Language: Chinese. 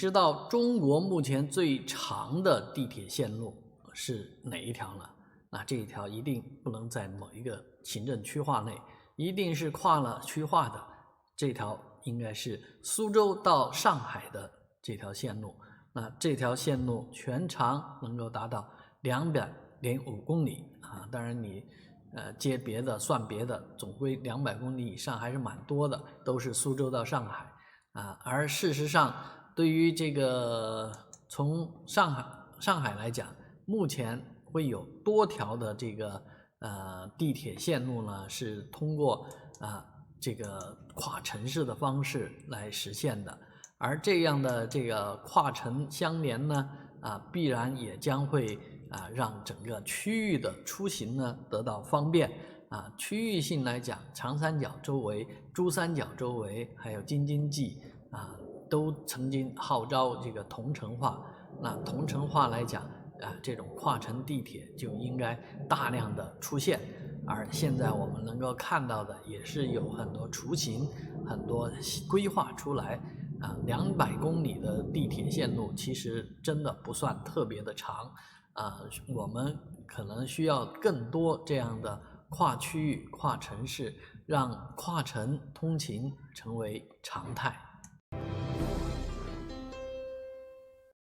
知道中国目前最长的地铁线路是哪一条呢？那这一条一定不能在某一个行政区划内，一定是跨了区划的。这条应该是苏州到上海的这条线路。那这条线路全长能够达到205公里啊！当然你接别的算别的，总归200公里以上还是蛮多的，都是苏州到上海啊。而事实上，对于这个从上海来讲，目前会有多条的这个地铁线路呢，是通过这个跨城市的方式来实现的。而这样的这个跨城相连呢，必然也将会让整个区域的出行呢得到方便。区域性来讲，长三角周围、珠三角周围，还有京津冀都曾经号召这个同城化。那同城化来讲，这种跨城地铁就应该大量的出现。而现在我们能够看到的，也是有很多雏形、很多规划出来。200公里的地铁线路其实真的不算特别的长，我们可能需要更多这样的跨区域、跨城市，让跨城通勤成为常态。